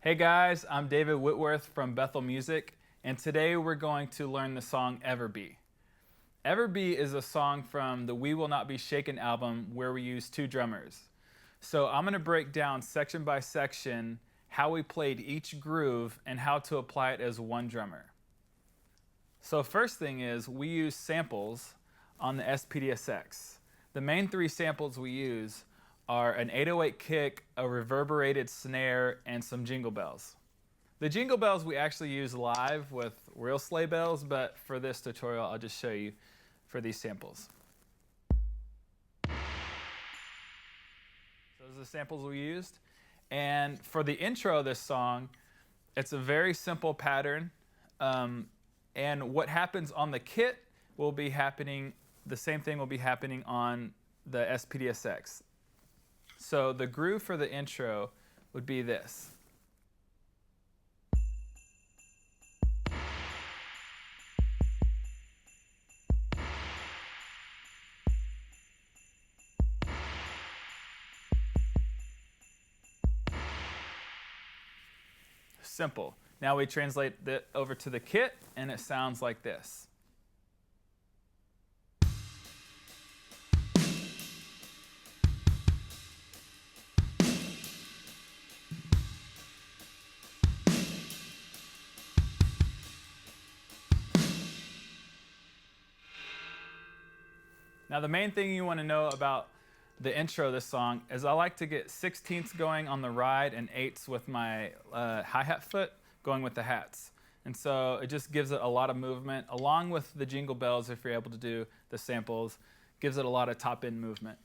Hey guys, I'm David Whitworth from Bethel Music, and today we're going to learn the song Ever Be. Ever Be is a song from the We Will Not Be Shaken album where we use two drummers. So I'm going to break down section by section how we played each groove and how to apply it as one drummer. So first thing is we use samples on the SPDSX. The main three samples we use are an 808 kick, a reverberated snare, and some jingle bells. The jingle bells we actually use live with real sleigh bells, but for this tutorial I'll just show you for these samples. Those are the samples we used. And for the intro of this song, it's a very simple pattern. And what happens on the kit will be happening, the same thing will be happening on the SPDSX. So the groove for the intro would be this. Simple. Now we translate that over to the kit and it sounds like this. Now the main thing you want to know about the intro of this song is I like to get 16ths going on the ride and 8ths with my hi-hat foot going with the hats. And so it just gives it a lot of movement, along with the jingle bells if you're able to do the samples, gives it a lot of top-end movement.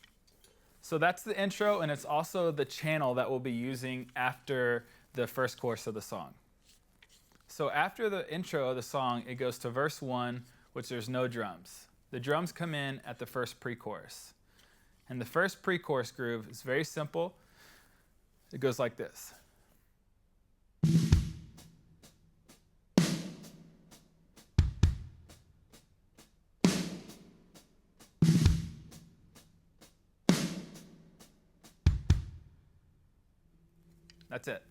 So that's the intro, and it's also the channel that we'll be using after the first chorus of the song. So after the intro of the song, it goes to verse 1, which there's no drums. The drums come in at the first pre-chorus. And the first pre-chorus groove is very simple. It goes like this. That's it.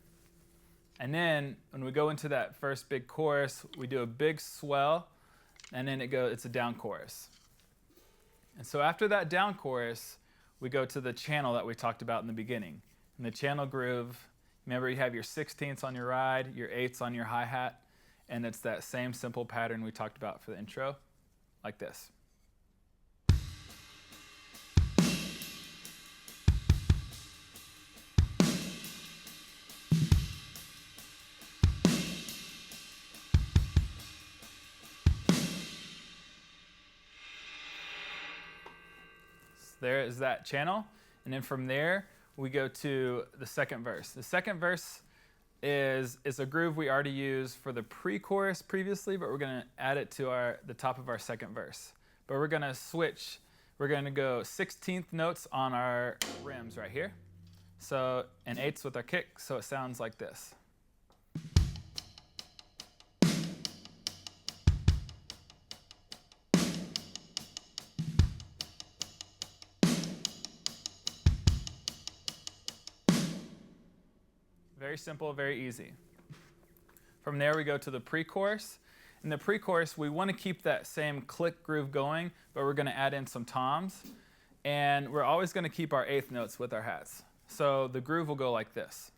And then when we go into that first big chorus, we do a big swell, and then it's a down chorus. And so after that down chorus, we go to the channel that we talked about in the beginning. In the channel groove, remember you have your 16ths on your ride, your 8ths on your hi-hat, and it's that same simple pattern we talked about for the intro, like this. There is that channel, and then from there we go to the second verse. The second verse is a groove we already used for the pre-chorus previously, but we're going to add it to the top of our second verse. But we're going to switch. We're going to go 16th notes on our rims right here. So and 8ths with our kick, so it sounds like this. Very simple, very easy. From there we go to the pre-chorus. In the pre-chorus, we want to keep that same click groove going, but we're going to add in some toms. And we're always going to keep our 8th notes with our hats. So the groove will go like this.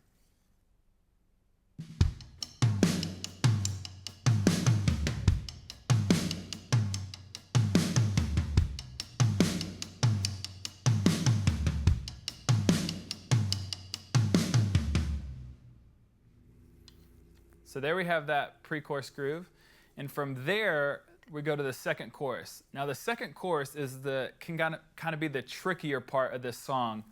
So there we have that pre-chorus groove. And from there, we go to the second chorus. Now the second chorus can kind of be the trickier part of this song.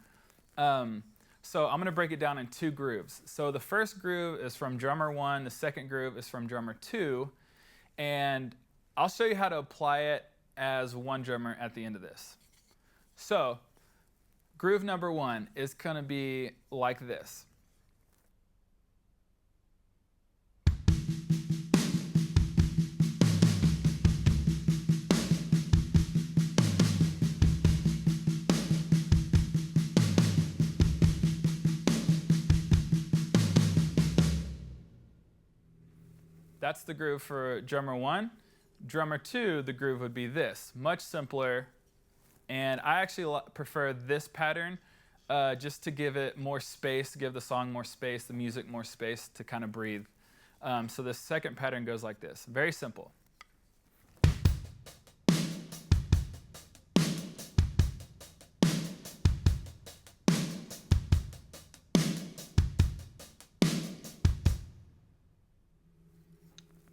So I'm going to break it down in two grooves. So the first groove is from drummer 1, the second groove is from drummer 2. And I'll show you how to apply it as one drummer at the end of this. So groove number 1 is going to be like this. That's the groove for drummer 1. Drummer 2, the groove would be this, much simpler. And I actually prefer this pattern just to give it more space, to give the song more space, the music more space to kind of breathe. So the second pattern goes like this, very simple.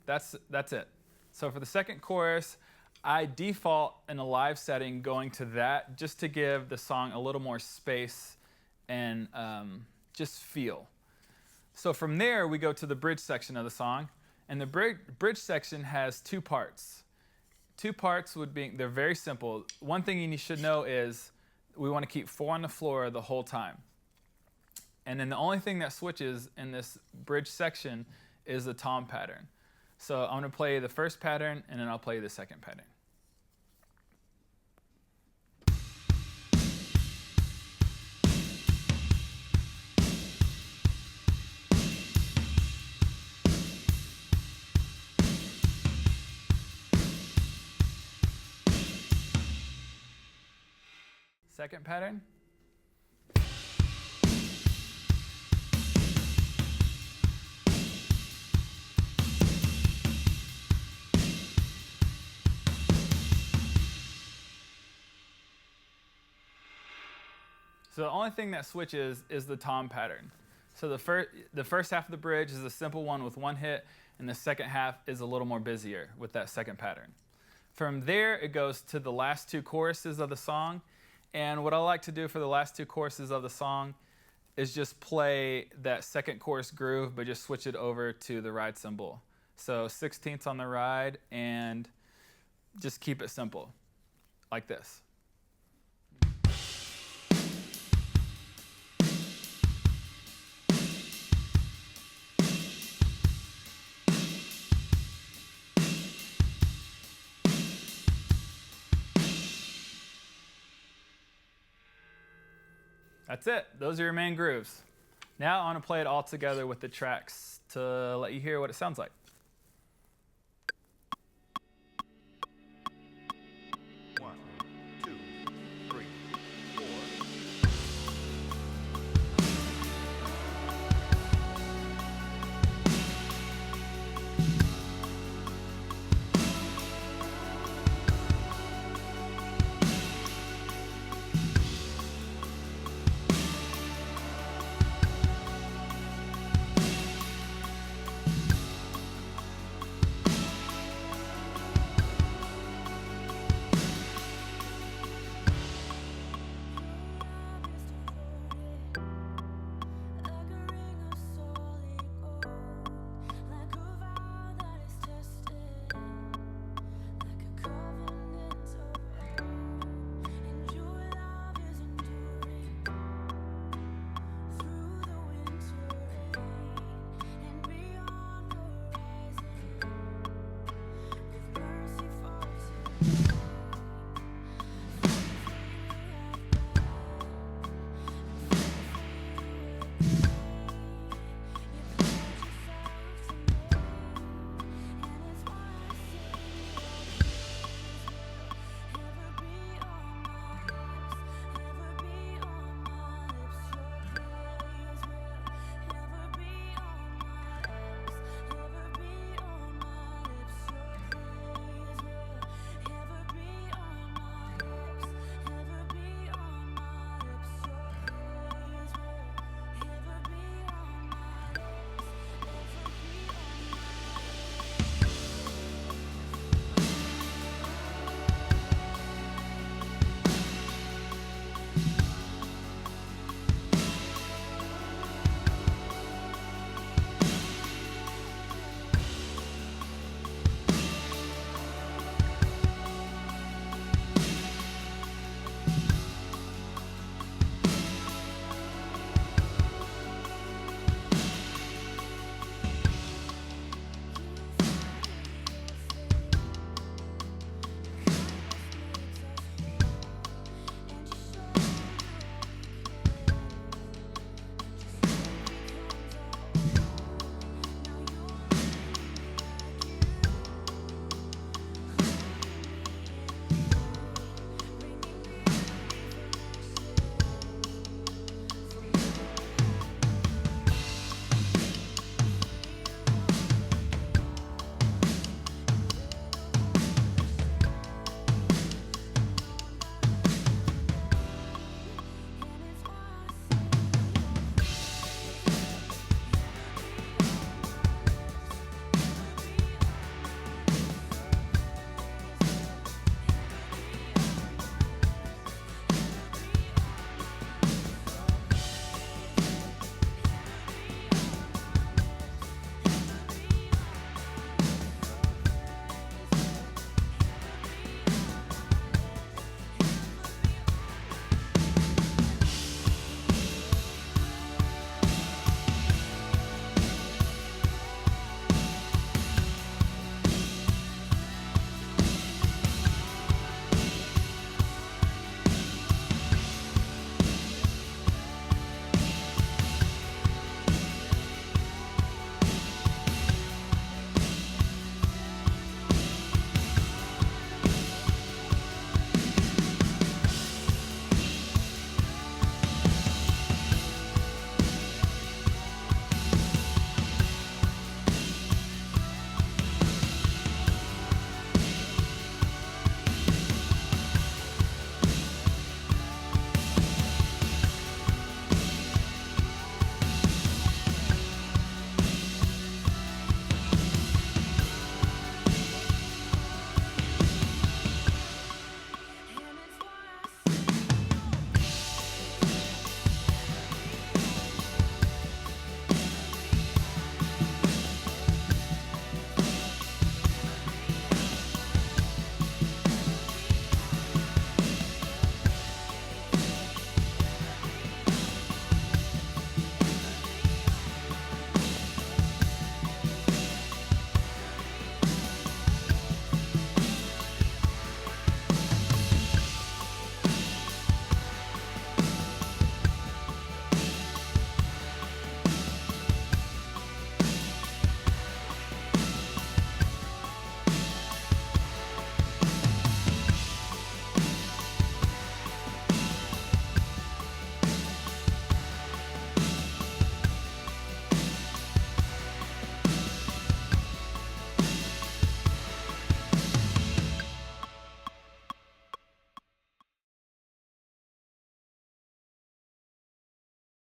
That's it. So for the second chorus, I default in a live setting going to that just to give the song a little more space and just feel. So from there, we go to the bridge section of the song. And the bridge section has two parts. Two parts would be, they're very simple. One thing you should know is we want to keep 4 on the floor the whole time. And then the only thing that switches in this bridge section is the tom pattern. So I'm going to play the first pattern, and then I'll play the second pattern. Second pattern. So the only thing that switches is the tom pattern. So the first half of the bridge is a simple one with one hit, and the second half is a little more busier with that second pattern. From there, it goes to the last two choruses of the song. And what I like to do for the last two choruses of the song is just play that second chorus groove, but just switch it over to the ride cymbal. So 16ths on the ride, and just keep it simple, like this. That's it. Those are your main grooves. Now I want to play it all together with the tracks to let you hear what it sounds like.